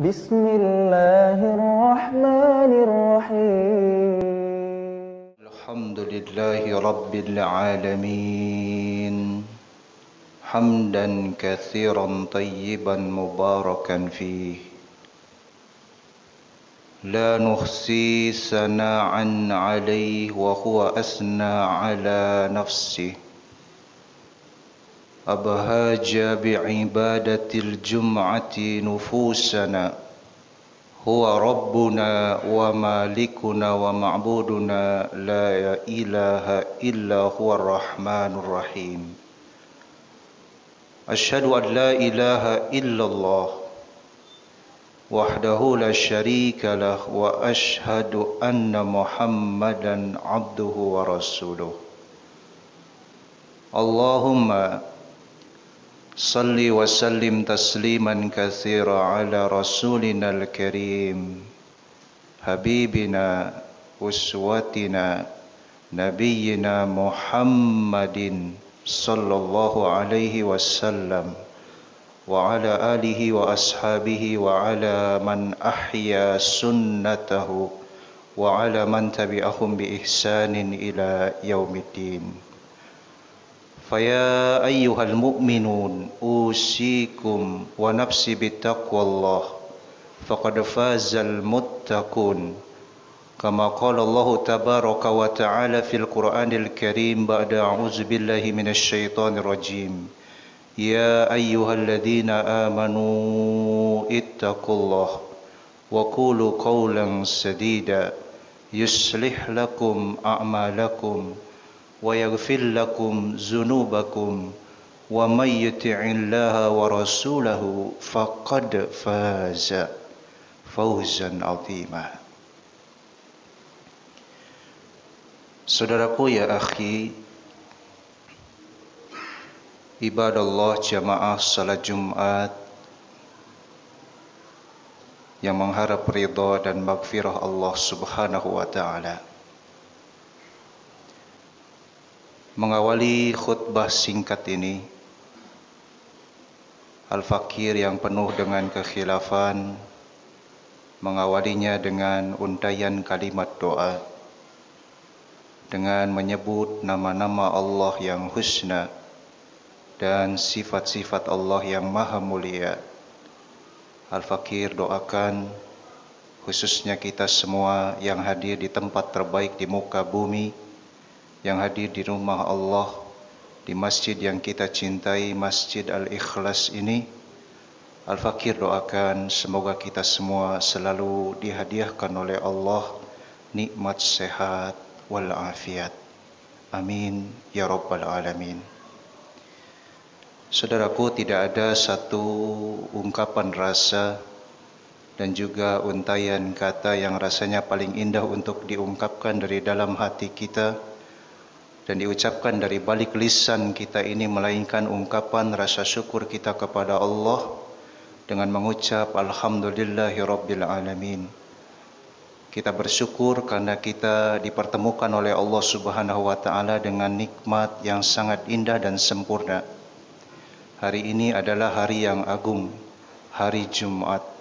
Bismillahirrahmanirrahim. Alhamdulillahi Rabbil Alamin. Hamdan kathiran tayyiban mubarakan fih. La nuhsi sana'an alayhi wa huwa asna ala nafsih. Abhaja bi'ibadatil jum'ati nufusana. Huwa Rabbuna wa Malikuna wa Ma'buduna la ilaha illa huwa Rahmanur Rahim. Ashhadu an la ilaha illallah wahdahu la syarika lah wa ashhadu anna Muhammadan abduhu wa rasuluh. Allahumma salli wa sallim tasliman katsira ala rasulina al-karim habibina uswatina nabiyyina Muhammadin sallallahu alaihi wasallam wa ala alihi wa ashabihi wa ala man ahya sunnatahu wa ala man tabi'ahum bi ihsanin ila yaumiddin. Faya ayyuhal mu'minun usikum wa nafsi bittaqwallah faqad fazal muttaqun kama qala Allah tabaraka wa ta'ala fil Qur'anil Karim ba'da a'udzu billahi minasy syaithanir rajim. Ya ayyuhalladzina amanu ittaqullah wa qulu qawlan sadida yuslih lakum a'malakum wa yaghfir lakum dzunubakum wa may yuti'illaha wa rasulahu faqad faza fawzan 'azima. Saudaraku ya akhi, ibadallah jamaah salat Jumat yang mengharap ridha dan maghfirah Allah Subhanahu wa taala. Mengawali khutbah singkat ini, Al-Fakir yang penuh dengan kekhilafan mengawalinya dengan untayan kalimat doa dengan menyebut nama-nama Allah yang husna dan sifat-sifat Allah yang maha mulia. Al-Fakir doakan khususnya kita semua yang hadir di tempat terbaik di muka bumi, yang hadir di rumah Allah, di masjid yang kita cintai, Masjid Al-Ikhlas ini. Al-Fakir doakan semoga kita semua selalu dihadiahkan oleh Allah nikmat sehat wal afiat. Amin ya rabbal alamin. Saudaraku, tidak ada satu ungkapan rasa dan juga untayan kata yang rasanya paling indah untuk diungkapkan dari dalam hati kita dan diucapkan dari balik lisan kita ini, melainkan ungkapan rasa syukur kita kepada Allah dengan mengucap alhamdulillahi rabbil alamin. Kita bersyukur karena kita dipertemukan oleh Allah Subhanahu wa taala dengan nikmat yang sangat indah dan sempurna. Hari ini adalah hari yang agung, hari Jumat.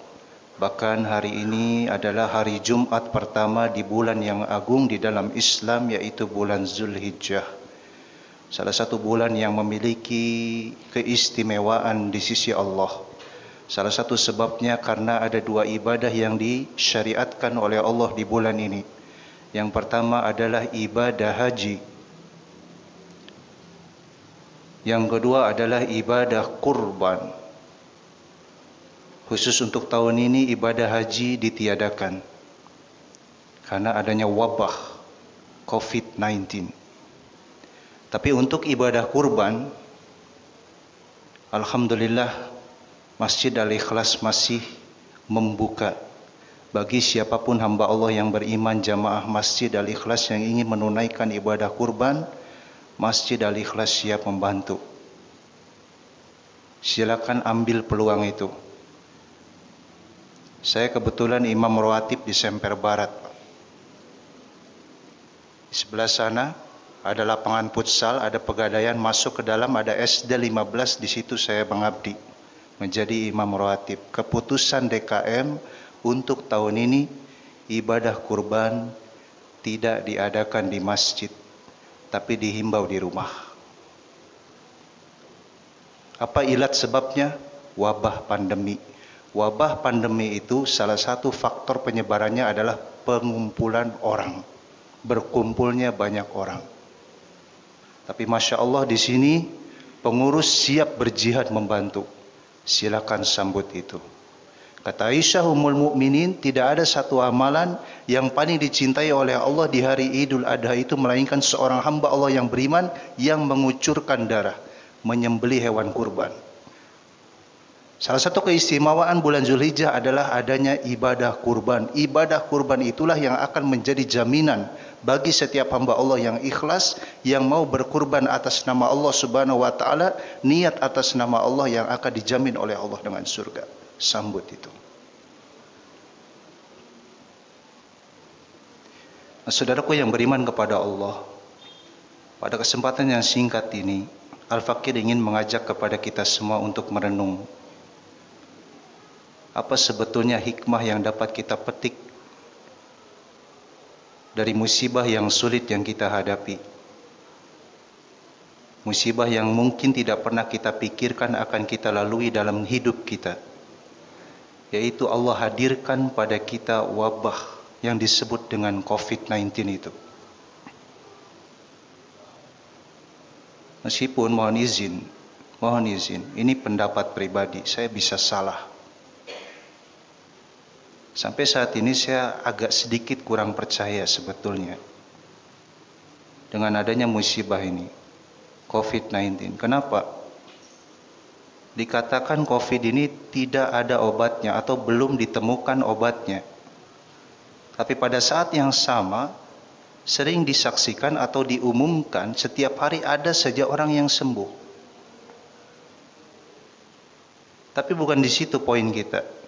Bahkan hari ini adalah hari Jumat pertama di bulan yang agung di dalam Islam, yaitu bulan Zulhijjah. Salah satu bulan yang memiliki keistimewaan di sisi Allah. Salah satu sebabnya karena ada dua ibadah yang disyariatkan oleh Allah di bulan ini. Yang pertama adalah ibadah haji. Yang kedua adalah ibadah kurban. Khusus untuk tahun ini ibadah haji ditiadakan karena adanya wabah COVID-19. Tapi untuk ibadah kurban, alhamdulillah Masjid Al-Ikhlas masih membuka bagi siapapun hamba Allah yang beriman, jamaah Masjid Al-Ikhlas yang ingin menunaikan ibadah kurban. Masjid Al-Ikhlas siap membantu. Silakan ambil peluang itu. Saya kebetulan imam rawatib di Semper Barat. Di sebelah sana ada lapangan futsal, ada pegadaian, masuk ke dalam ada SD 15, di situ saya mengabdi. menjadi imam rawatib. Keputusan DKM untuk tahun ini ibadah kurban tidak diadakan di masjid, tapi dihimbau di rumah. Apa ilat sebabnya? Wabah pandemi. Wabah pandemi itu salah satu faktor penyebarannya adalah pengumpulan orang, berkumpulnya banyak orang. Tapi Masya Allah di sini pengurus siap berjihad membantu. Silakan sambut itu. Kata Aisyah Ummul Mukminin, tidak ada satu amalan yang paling dicintai oleh Allah di hari Idul Adha itu melainkan seorang hamba Allah yang beriman yang mengucurkan darah, menyembelih hewan kurban. Salah satu keistimewaan bulan Zulhijjah adalah adanya ibadah kurban. Ibadah kurban itulah yang akan menjadi jaminan bagi setiap hamba Allah yang ikhlas, yang mau berkurban atas nama Allah Subhanahu wa taala, niat atas nama Allah yang akan dijamin oleh Allah dengan surga. Sambut itu. Saudaraku yang beriman kepada Allah, pada kesempatan yang singkat ini, Al-Fakir ingin mengajak kepada kita semua untuk merenung apa sebetulnya hikmah yang dapat kita petik dari musibah yang sulit yang kita hadapi. Musibah yang mungkin tidak pernah kita pikirkan akan kita lalui dalam hidup kita. Yaitu Allah hadirkan pada kita wabah yang disebut dengan COVID-19 itu. Meskipun mohon izin, ini pendapat pribadi, saya bisa salah. Sampai saat ini saya agak sedikit kurang percaya sebetulnya dengan adanya musibah ini, COVID-19. Kenapa? Dikatakan COVID ini tidak ada obatnya atau belum ditemukan obatnya. Tapi pada saat yang sama, sering disaksikan atau diumumkan setiap hari ada saja orang yang sembuh. Tapi bukan di situ poin kita.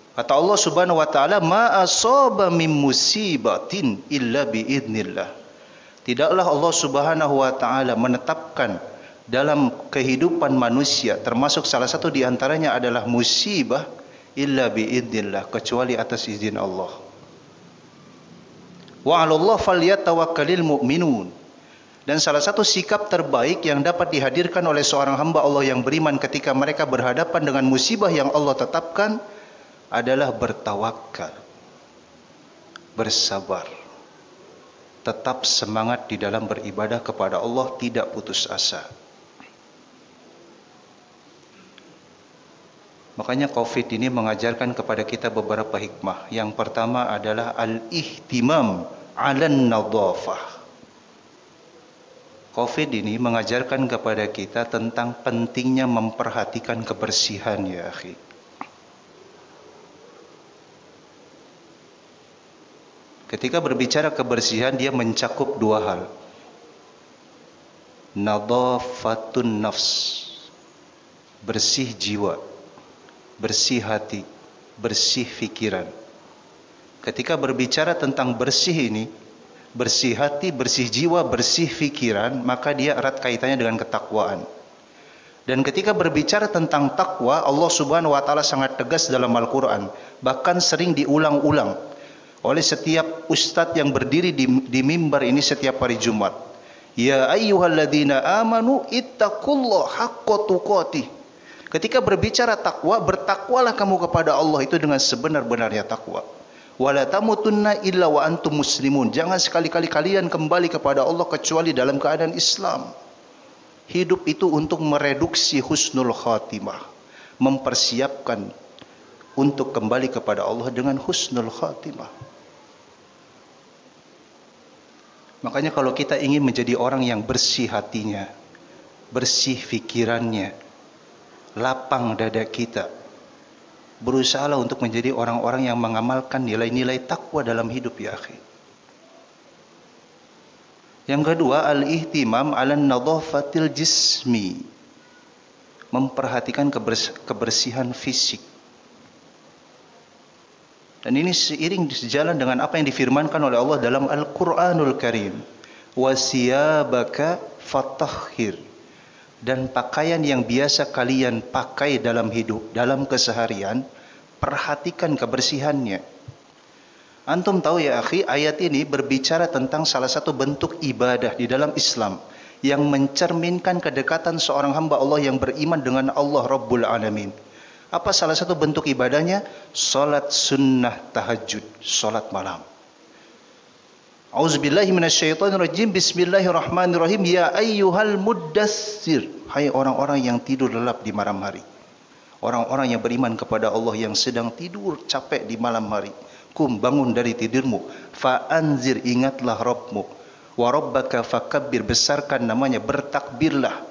Kata Allah Subhanahu wa taala, "Ma asaba min musibatin illa biidznillah." Tidaklah Allah Subhanahu wa taala menetapkan dalam kehidupan manusia, termasuk salah satu di antaranya adalah musibah, illa biidznillah, kecuali atas izin Allah. Wa 'alallahi falyatawakkalul mu'minun. Dan salah satu sikap terbaik yang dapat dihadirkan oleh seorang hamba Allah yang beriman ketika mereka berhadapan dengan musibah yang Allah tetapkan adalah bertawakal, bersabar, tetap semangat di dalam beribadah kepada Allah, tidak putus asa. Makanya COVID ini mengajarkan kepada kita beberapa hikmah. Yang pertama adalah al-ihtimam 'alan nadhafah. COVID ini mengajarkan kepada kita tentang pentingnya memperhatikan kebersihan, ya akhi. Ketika berbicara kebersihan, dia mencakup dua hal. Nadhafatun nafs, bersih jiwa, bersih hati, bersih pikiran. Ketika berbicara tentang bersih ini, bersih hati, bersih jiwa, bersih pikiran, maka dia erat kaitannya dengan ketakwaan. Dan ketika berbicara tentang takwa, Allah Subhanahu wa taala sangat tegas dalam Al-Qur'an, bahkan sering diulang-ulang oleh setiap ustadz yang berdiri di mimbar ini setiap hari Jumat. Ya ayyuhalladzina amanu ittaqullaha haqqa tuqatih. Ketika berbicara takwa, bertakwalah kamu kepada Allah itu dengan sebenar-benarnya takwa. Wala tamutunna illa wa antum muslimun. Jangan sekali-kali kalian kembali kepada Allah kecuali dalam keadaan Islam. Hidup itu untuk mereduksi husnul khatimah, mempersiapkan untuk kembali kepada Allah dengan husnul khatimah. Makanya kalau kita ingin menjadi orang yang bersih hatinya, bersih pikirannya, lapang dada kita, berusahalah untuk menjadi orang-orang yang mengamalkan nilai-nilai takwa dalam hidup, ya akhi. Yang kedua, al-ihtimam 'alan nadhafatil jismi, memperhatikan kebersihan fisik. Dan ini seiring sejalan dengan apa yang difirmankan oleh Allah dalam Al-Quranul Karim. Wasiyabaka fatahhir. dan pakaian yang biasa kalian pakai dalam hidup, dalam keseharian, perhatikan kebersihannya. Antum tahu ya akhi, ayat ini berbicara tentang salah satu bentuk ibadah di dalam Islam yang mencerminkan kedekatan seorang hamba Allah yang beriman dengan Allah Rabbul Alamin. Apa salah satu bentuk ibadahnya? Salat sunnah tahajud, salat malam. A'udzubillahi minasyaitonirrajim. Bismillahirrahmanirrahim. Ya ayyuhal muddatsir. Hai orang-orang yang tidur lelap di malam hari. Orang-orang yang beriman kepada Allah yang sedang tidur capek di malam hari. Kum, bangun dari tidurmu. Fa'anzir, ingatlah Rabbmu. Wa rabbaka fakabbir, besarkan namanya, bertakbirlah.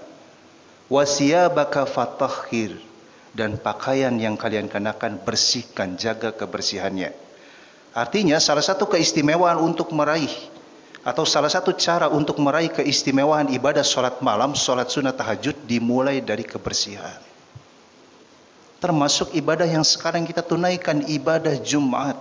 Wa siyabaka fatahhir, dan pakaian yang kalian kenakan bersihkan, jaga kebersihannya. Artinya salah satu keistimewaan untuk meraih, atau salah satu cara untuk meraih keistimewaan ibadah sholat malam, sholat sunnah tahajud, dimulai dari kebersihan. Termasuk ibadah yang sekarang kita tunaikan, ibadah Jumat.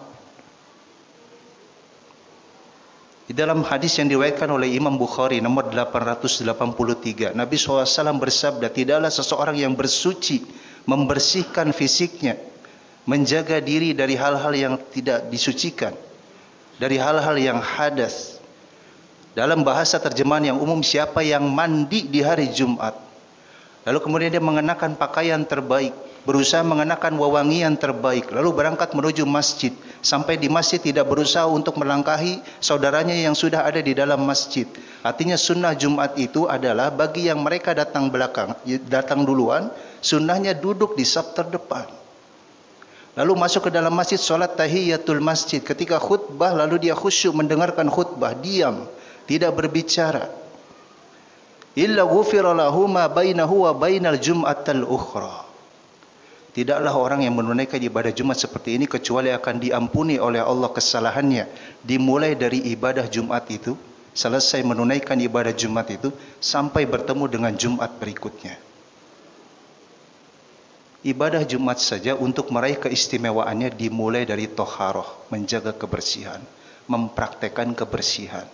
Di dalam hadis yang diriwayatkan oleh Imam Bukhari nomor 883, Nabi SAW bersabda, tidaklah seseorang yang bersuci, membersihkan fisiknya, menjaga diri dari hal-hal yang tidak disucikan, dari hal-hal yang hadas. Dalam bahasa terjemahan yang umum, siapa yang mandi di hari Jumat, lalu kemudian dia mengenakan pakaian terbaik, berusaha mengenakan wewangian terbaik, lalu berangkat menuju masjid, sampai di masjid tidak berusaha untuk melangkahi saudaranya yang sudah ada di dalam masjid. Artinya sunnah Jumat itu adalah bagi yang mereka datang duluan, sunnahnya duduk di saf terdepan. Lalu masuk ke dalam masjid, sholat tahiyatul masjid. Ketika khutbah, lalu dia khusyuk mendengarkan khutbah, diam, tidak berbicara. Illa ghufira lahu ma bainahu wa bainal jum'atal ukhra. Tidaklah orang yang menunaikan ibadah Jumat seperti ini kecuali akan diampuni oleh Allah kesalahannya. Dimulai dari ibadah Jumat itu, selesai menunaikan ibadah Jumat itu, sampai bertemu dengan Jumat berikutnya. Ibadah Jumat saja untuk meraih keistimewaannya dimulai dari toharoh, menjaga kebersihan, mempraktekkan kebersihan.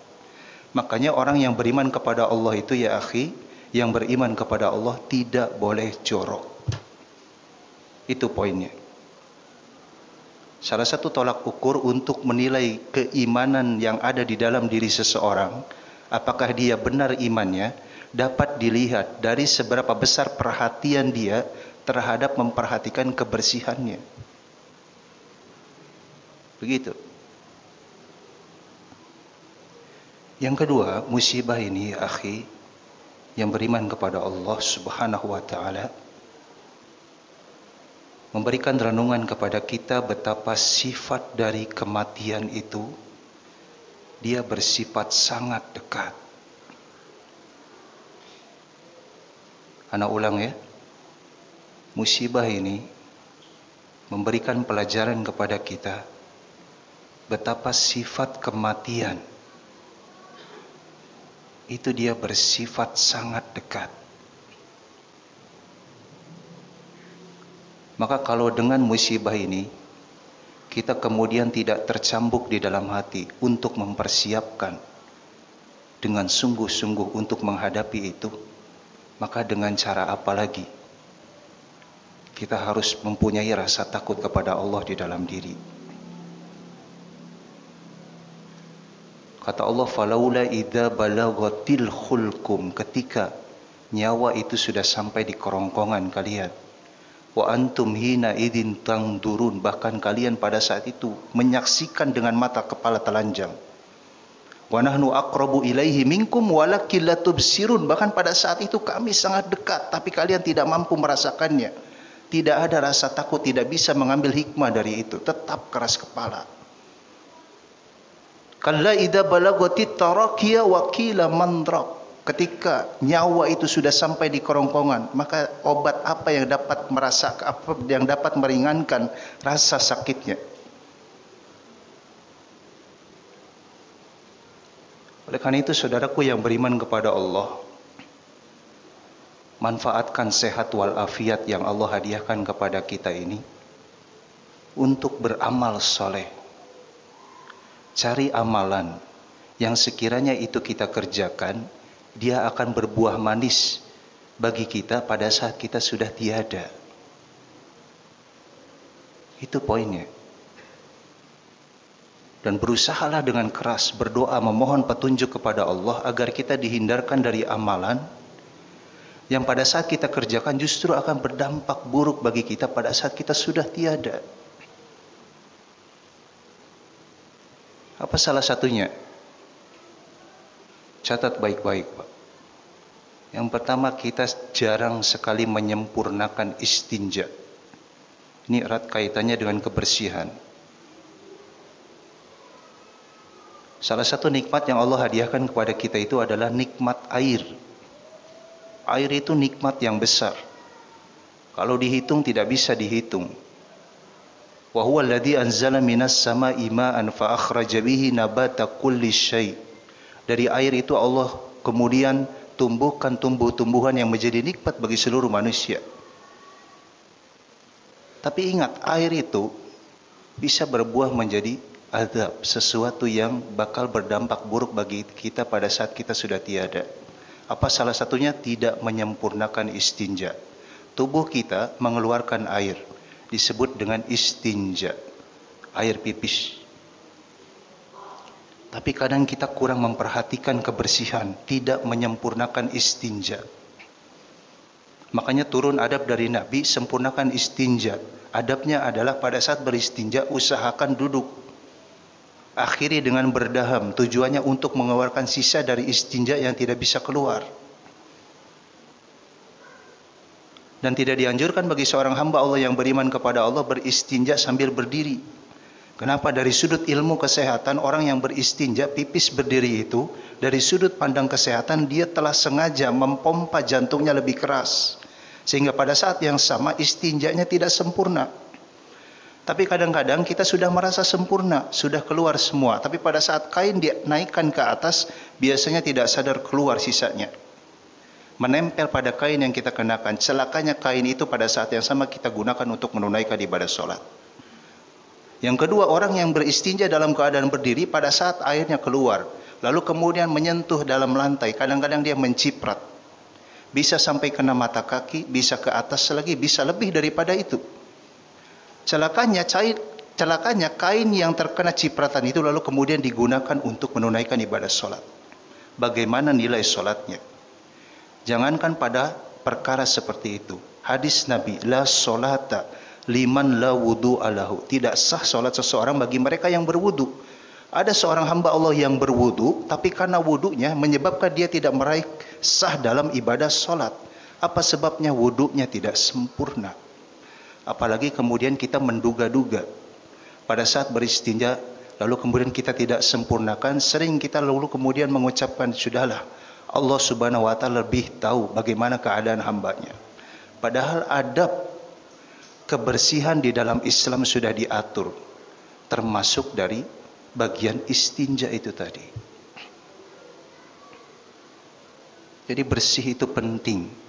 Makanya orang yang beriman kepada Allah itu ya akhi, yang beriman kepada Allah tidak boleh jorok. Itu poinnya. Salah satu tolak ukur untuk menilai keimanan yang ada di dalam diri seseorang, apakah dia benar imannya, dapat dilihat dari seberapa besar perhatian dia terhadap memperhatikan kebersihannya. Begitu. Yang kedua, musibah ini akhi yang beriman kepada Allah Subhanahu wa taala memberikan renungan kepada kita betapa sifat dari kematian itu dia bersifat sangat dekat. Ana ulang ya. Musibah ini memberikan pelajaran kepada kita betapa sifat kematian itu dia bersifat sangat dekat. Maka kalau dengan musibah ini kita kemudian tidak tercambuk di dalam hati untuk mempersiapkan dengan sungguh-sungguh untuk menghadapi itu, maka dengan cara apa lagi kita harus mempunyai rasa takut kepada Allah di dalam diri. Kata Allah, falaula idza balaghatil khulqum, ketika nyawa itu sudah sampai di kerongkongan kalian, wa antum hina idzin tangdurun, bahkan kalian pada saat itu menyaksikan dengan mata kepala telanjang. Wa nahnu aqrabu ilaihi minkum walakin la tubsirun, bahkan pada saat itu kami sangat dekat tapi kalian tidak mampu merasakannya. Tidak ada rasa takut, tidak bisa mengambil hikmah dari itu, tetap keras kepala. Kalla idza balagatit taraqiya wa qila mandrak, ketika nyawa itu sudah sampai di kerongkongan, maka obat apa yang dapat meringankan rasa sakitnya? Oleh karena itu saudaraku yang beriman kepada Allah, manfaatkan sehat walafiat yang Allah hadiahkan kepada kita ini untuk beramal soleh. Cari amalan yang sekiranya itu kita kerjakan, dia akan berbuah manis bagi kita pada saat kita sudah tiada. Itu poinnya. Dan berusahalah dengan keras berdoa memohon petunjuk kepada Allah agar kita dihindarkan dari amalan yang pada saat kita kerjakan justru akan berdampak buruk bagi kita pada saat kita sudah tiada. Apa salah satunya? Catat baik-baik, Pak. Yang pertama, kita jarang sekali menyempurnakan istinja. Ini erat kaitannya dengan kebersihan. Salah satu nikmat yang Allah hadiahkan kepada kita itu adalah nikmat air. Air itu nikmat yang besar. Kalau dihitung tidak bisa dihitung. Wa huwa alladhi anzala minas sama'i ma'an fa akhraja bihi nabata kulli syai'. Dari air itu Allah kemudian tumbuhkan tumbuh-tumbuhan yang menjadi nikmat bagi seluruh manusia. Tapi ingat, air itu bisa berbuah menjadi azab, sesuatu yang bakal berdampak buruk bagi kita pada saat kita sudah tiada. Apa salah satunya? Tidak menyempurnakan istinja. Tubuh kita mengeluarkan air, disebut dengan istinja, air pipis. Tapi kadang kita kurang memperhatikan kebersihan, tidak menyempurnakan istinja. Makanya turun adab dari Nabi, sempurnakan istinja. Adabnya adalah pada saat beristinja usahakan duduk. Akhiri dengan berdaham, tujuannya untuk mengeluarkan sisa dari istinja yang tidak bisa keluar. Dan tidak dianjurkan bagi seorang hamba Allah yang beriman kepada Allah beristinja sambil berdiri. Kenapa? Dari sudut ilmu kesehatan, orang yang beristinja pipis berdiri itu, dari sudut pandang kesehatan dia telah sengaja mempompa jantungnya lebih keras, sehingga pada saat yang sama istinjanya tidak sempurna. Tapi kadang-kadang kita sudah merasa sempurna, sudah keluar semua, tapi pada saat kain dinaikkan ke atas, biasanya tidak sadar keluar sisanya, menempel pada kain yang kita kenakan. Celakanya kain itu pada saat yang sama kita gunakan untuk menunaikan ibadah sholat. Yang kedua, orang yang beristinja dalam keadaan berdiri pada saat airnya keluar, lalu kemudian menyentuh dalam lantai, kadang-kadang dia menciprat. Bisa sampai kena mata kaki, bisa ke atas lagi, bisa lebih daripada itu. Celakanya kain yang terkena cipratan itu lalu kemudian digunakan untuk menunaikan ibadah sholat. Bagaimana nilai sholatnya? Jangankan pada perkara seperti itu. Hadis Nabi, la sholata liman la wudu'a lahu. Tidak sah sholat seseorang bagi mereka yang berwudu. Ada seorang hamba Allah yang berwudu, tapi karena wudunya menyebabkan dia tidak meraih sah dalam ibadah sholat. Apa sebabnya? Wudunya tidak sempurna. Apalagi kemudian kita menduga-duga pada saat beristinja, lalu kemudian kita tidak sempurnakan. Sering kita lalu kemudian mengucapkan, sudahlah, Allah subhanahu wa ta'ala lebih tahu bagaimana keadaan hambanya. Padahal adab kebersihan di dalam Islam sudah diatur, termasuk dari bagian istinja itu tadi. Jadi bersih itu penting.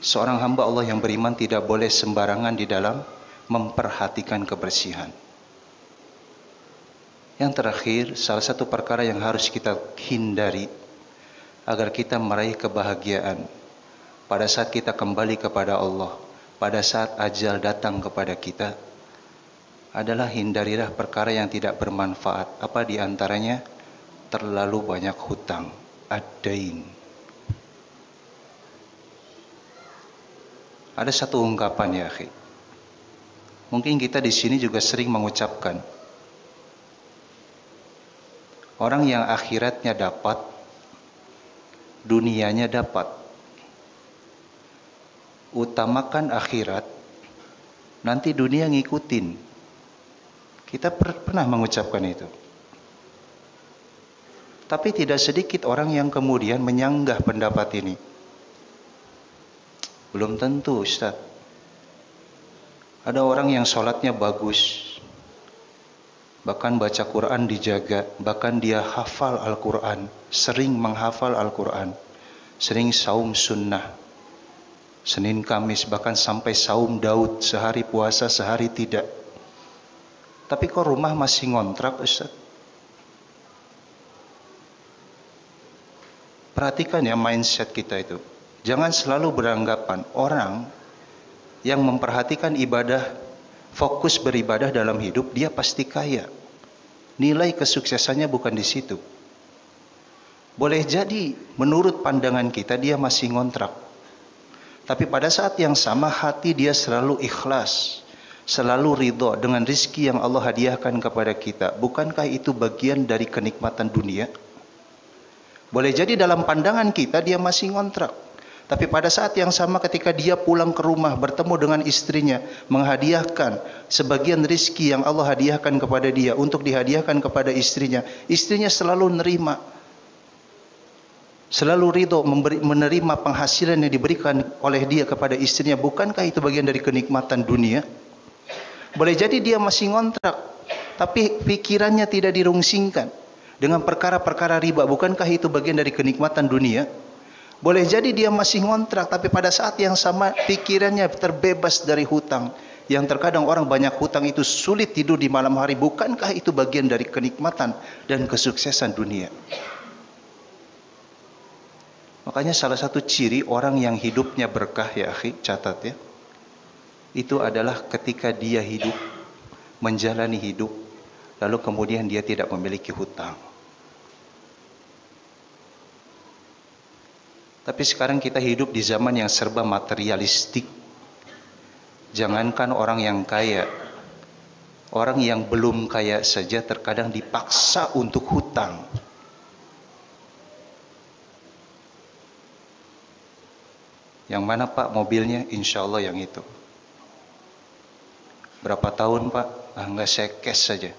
Seorang hamba Allah yang beriman tidak boleh sembarangan di dalam memperhatikan kebersihan. Yang terakhir, salah satu perkara yang harus kita hindari agar kita meraih kebahagiaan pada saat kita kembali kepada Allah, pada saat ajal datang kepada kita, adalah hindarilah perkara yang tidak bermanfaat. Apa di antaranya? Terlalu banyak hutang, ad-dain. Ada satu ungkapan ya, akhi. Mungkin kita di sini juga sering mengucapkan, orang yang akhiratnya dapat, dunianya dapat. Utamakan akhirat, nanti dunia ngikutin. Kita pernah mengucapkan itu. Tapi tidak sedikit orang yang kemudian menyanggah pendapat ini. Belum tentu, Ustaz. Ada orang yang sholatnya bagus, bahkan baca Quran dijaga, bahkan dia hafal Al-Quran, sering menghafal Al-Quran, sering saum sunnah, Senin Kamis, bahkan sampai saum Daud, sehari puasa, sehari tidak. Tapi kok rumah masih ngontrak, Ustaz? Perhatikan ya mindset kita itu. Jangan selalu beranggapan orang yang memperhatikan ibadah, fokus beribadah dalam hidup, dia pasti kaya. Nilai kesuksesannya bukan di situ. Boleh jadi menurut pandangan kita dia masih ngontrak. Tapi pada saat yang sama hati dia selalu ikhlas, selalu ridho dengan rizki yang Allah hadiahkan kepada kita. Bukankah itu bagian dari kenikmatan dunia? Boleh jadi dalam pandangan kita dia masih ngontrak. Tapi pada saat yang sama ketika dia pulang ke rumah bertemu dengan istrinya, menghadiahkan sebagian rizki yang Allah hadiahkan kepada dia untuk dihadiahkan kepada istrinya, istrinya selalu menerima, selalu ridho menerima penghasilan yang diberikan oleh dia kepada istrinya. Bukankah itu bagian dari kenikmatan dunia? Boleh jadi dia masih ngontrak, tapi pikirannya tidak dirungsingkan dengan perkara-perkara riba. Bukankah itu bagian dari kenikmatan dunia? Boleh jadi dia masih ngontrak, tapi pada saat yang sama pikirannya terbebas dari hutang. Yang terkadang orang banyak hutang itu sulit tidur di malam hari. Bukankah itu bagian dari kenikmatan dan kesuksesan dunia? Makanya salah satu ciri orang yang hidupnya berkah, ya akhi, catat ya, itu adalah ketika dia hidup, menjalani hidup, lalu kemudian dia tidak memiliki hutang. Tapi sekarang kita hidup di zaman yang serba materialistik. Jangankan orang yang kaya, orang yang belum kaya saja terkadang dipaksa untuk hutang. Yang mana Pak mobilnya? Insya Allah yang itu. Berapa tahun Pak? Enggak, saya cash saja.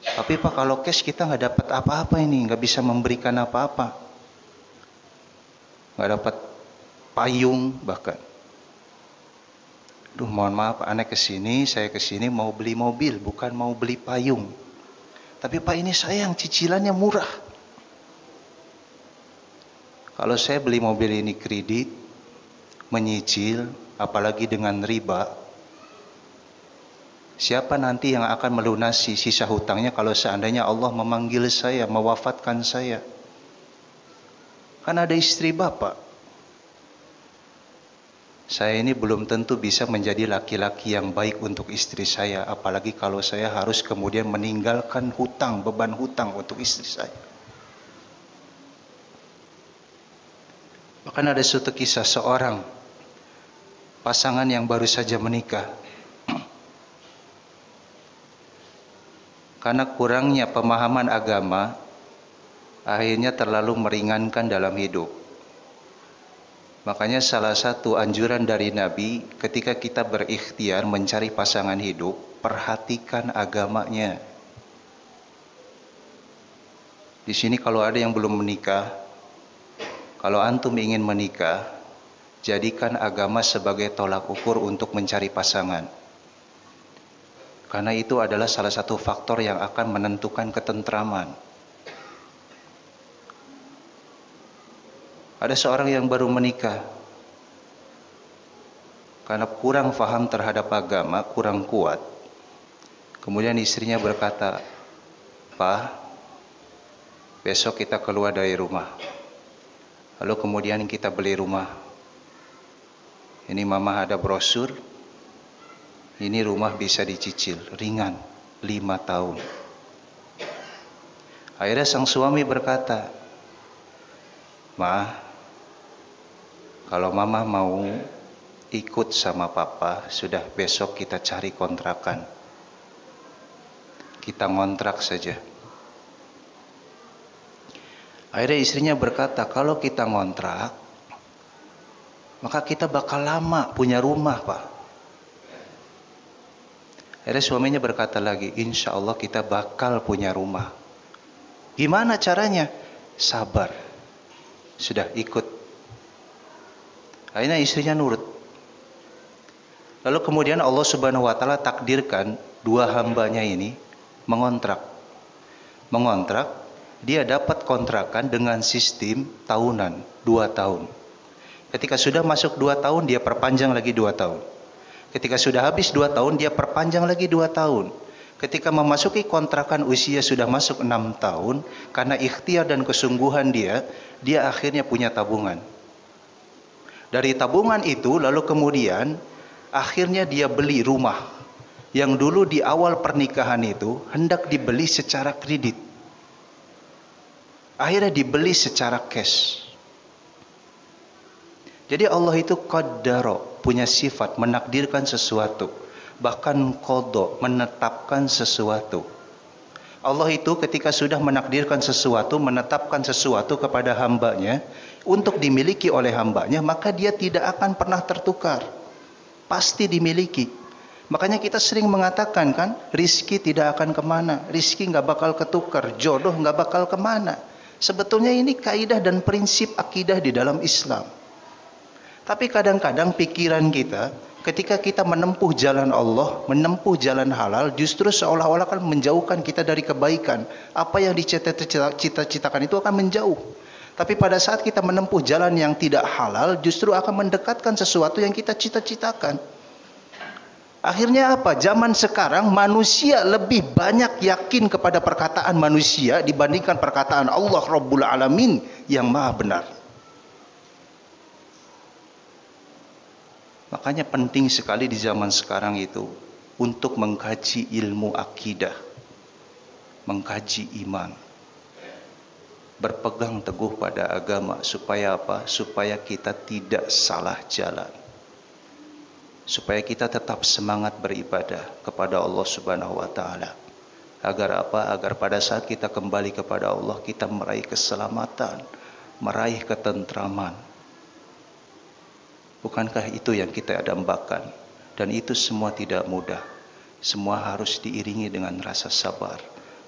Tapi Pak kalau cash kita nggak dapat apa-apa ini, nggak bisa memberikan apa-apa. Nggak dapat payung bahkan. Duh, mohon maaf, aneh kesini, saya kesini mau beli mobil, bukan mau beli payung. Tapi Pak ini sayang, cicilannya murah. Kalau saya beli mobil ini kredit, menyicil, apalagi dengan riba, siapa nanti yang akan melunasi sisa hutangnya kalau seandainya Allah memanggil saya, mewafatkan saya? Kan ada istri bapak. Saya ini belum tentu bisa menjadi laki-laki yang baik untuk istri saya. Apalagi kalau saya harus kemudian meninggalkan hutang, beban hutang untuk istri saya. Bahkan ada suatu kisah seorang pasangan yang baru saja menikah. Karena kurangnya pemahaman agama, akhirnya terlalu meringankan dalam hidup. Makanya salah satu anjuran dari Nabi ketika kita berikhtiar mencari pasangan hidup, perhatikan agamanya. Di sini kalau ada yang belum menikah, kalau antum ingin menikah, jadikan agama sebagai tolak ukur untuk mencari pasangan. Karena itu adalah salah satu faktor yang akan menentukan ketentraman. Ada seorang yang baru menikah, karena kurang faham terhadap agama, kurang kuat. Kemudian istrinya berkata, "Pak, besok kita keluar dari rumah. Lalu kemudian kita beli rumah. Ini mama ada brosur, ini rumah bisa dicicil, ringan, 5 tahun. Akhirnya sang suami berkata, "Ma, kalau mama mau ikut sama papa, sudah besok kita cari kontrakan. Kita ngontrak saja." Akhirnya istrinya berkata, "Kalau kita ngontrak, maka kita bakal lama punya rumah, Pak." Akhirnya suaminya berkata lagi, "Insya Allah kita bakal punya rumah." Gimana caranya? Sabar. Sudah ikut. Akhirnya istrinya nurut. Lalu kemudian Allah Subhanahu wa Ta'ala takdirkan dua hambanya ini mengontrak. Mengontrak, dia dapat kontrakan dengan sistem tahunan, 2 tahun. Ketika sudah masuk 2 tahun, dia perpanjang lagi 2 tahun. Ketika sudah habis 2 tahun, dia perpanjang lagi 2 tahun. Ketika memasuki kontrakan usia sudah masuk 6 tahun, karena ikhtiar dan kesungguhan dia akhirnya punya tabungan. Dari tabungan itu lalu kemudian akhirnya dia beli rumah yang dulu di awal pernikahan itu hendak dibeli secara kredit. Akhirnya dibeli secara cash. Jadi Allah itu qaddaro, punya sifat menakdirkan sesuatu. Bahkan qadha, menetapkan sesuatu. Allah itu ketika sudah menakdirkan sesuatu, menetapkan sesuatu kepada hambanya untuk dimiliki oleh hambanya, maka dia tidak akan pernah tertukar. Pasti dimiliki. Makanya kita sering mengatakan kan, rizki tidak akan kemana, rizki nggak bakal ketukar, jodoh nggak bakal kemana. Sebetulnya ini kaidah dan prinsip akidah di dalam Islam. Tapi kadang-kadang pikiran kita, ketika kita menempuh jalan Allah, menempuh jalan halal, justru seolah-olah kan menjauhkan kita dari kebaikan. Apa yang dicita-citakan itu akan menjauh. Tapi pada saat kita menempuh jalan yang tidak halal, justru akan mendekatkan sesuatu yang kita cita-citakan. Akhirnya apa? Zaman sekarang manusia lebih banyak yakin kepada perkataan manusia dibandingkan perkataan Allah Rabbul Alamin yang maha benar. Makanya penting sekali di zaman sekarang itu untuk mengkaji ilmu akidah, mengkaji iman, berpegang teguh pada agama. Supaya apa? Supaya kita tidak salah jalan, supaya kita tetap semangat beribadah kepada Allah Subhanahu wa Ta'ala. Agar apa? Agar pada saat kita kembali kepada Allah, kita meraih keselamatan, meraih ketentraman. Bukankah itu yang kita dambakan? Dan itu semua tidak mudah. Semua harus diiringi dengan rasa sabar,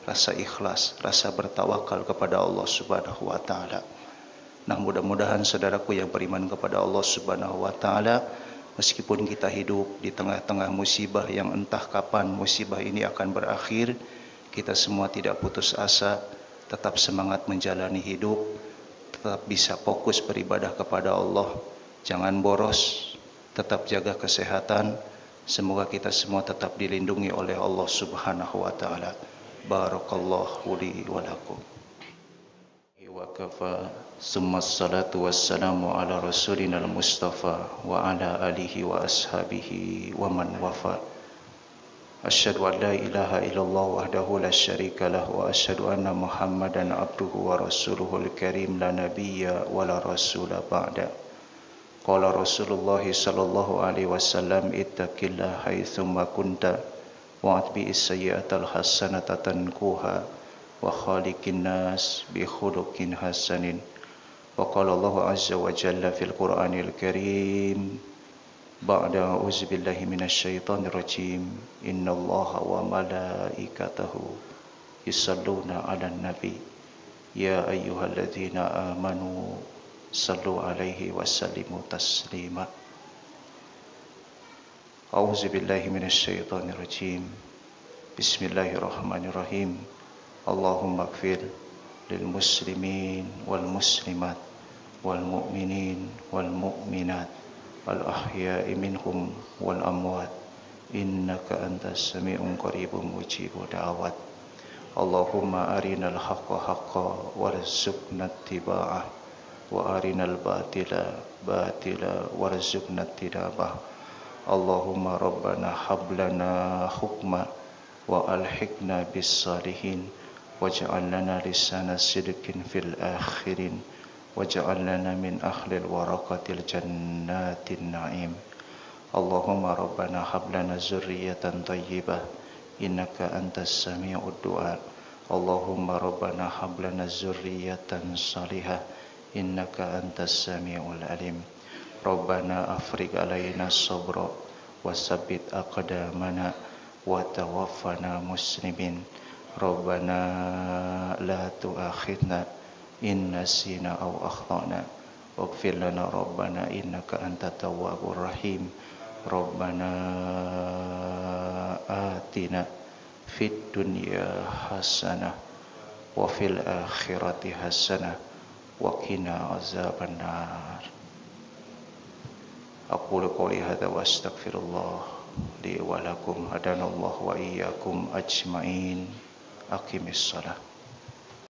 rasa ikhlas, rasa bertawakal kepada Allah Subhanahu wa Ta'ala. Nah, mudah-mudahan saudaraku yang beriman kepada Allah Subhanahu wa Ta'ala, meskipun kita hidup di tengah-tengah musibah yang entah kapan musibah ini akan berakhir, kita semua tidak putus asa, tetap semangat menjalani hidup, tetap bisa fokus beribadah kepada Allah. Jangan boros, tetap jaga kesehatan. Semoga kita semua tetap dilindungi oleh Allah Subhanahu wa Ta'ala. Barakallahu li wa lakum. Wa kafa, summa salatu wassalamu ala rasulina al-mustafa wa ala alihi wa ashabihi wa man wafa. Asyhadu an la ilaha illallah wahdahu la syarika lah wa asyhadu anna Muhammadan abduhu wa rasuluhul karim la nabiyya wa la rasula ba'da. Qala Rasulullah sallallahu alaihi wasallam, ittaqillah haitsuma kunta wa atbi'is sayyi'atal hasanata tanquha wa khaliqin nas bi khuluqin hasanin. Wa qala Allah azza wa jalla fil Qur'anil Karim, ba'da a'udzu billahi minasy syaithanir rajim, innallaha wa malaikatahu yusalluna 'alan nabi ya ayyuhalladzina amanu sallu alaihi wasallimu taslima. A'udzu billahi minasy syaithanir rajim. Bismillahirrahmanirrahim. Allahumma ighfir lil muslimin wal muslimat wal mu'minin wal mu'minat wal ahya'i minhum wal amwat innaka antas sami'un qaribun mujibud da'awat. Allahumma arinal haqqa haqqan warzuqna ittiba'ah wa arinal batila batila warzuqna ijtinabah. Allahumma rabbana hablana hukma wa alhiqna bis salihin waj'al lana lisana sidqin fil akhirin waj'al lana min ahlil waraqatil jannatin na'im. Allahumma rabbana hablana zurriyatan thayyibah innaka antas sami'ud du'a. Allahumma rabbana hablana zurriyatan salihah innaka antas sami'ul alim. Rabbana afriq alaina sabra wa sabbit aqdamana wa tawaffana muslimin. Rabbana la tu'akhidna in nasina aw akhtana waghfir lana rabbana innaka antat tawwabur rahim. Rabbana atina fid dunya hasanah wa fil akhirati hasanah wa qina azabannar. Aqulu qouli hadza wa astaghfirullah li wa lakum. Hadanallahu wa iyyakum ajma'in. Aqimis salat.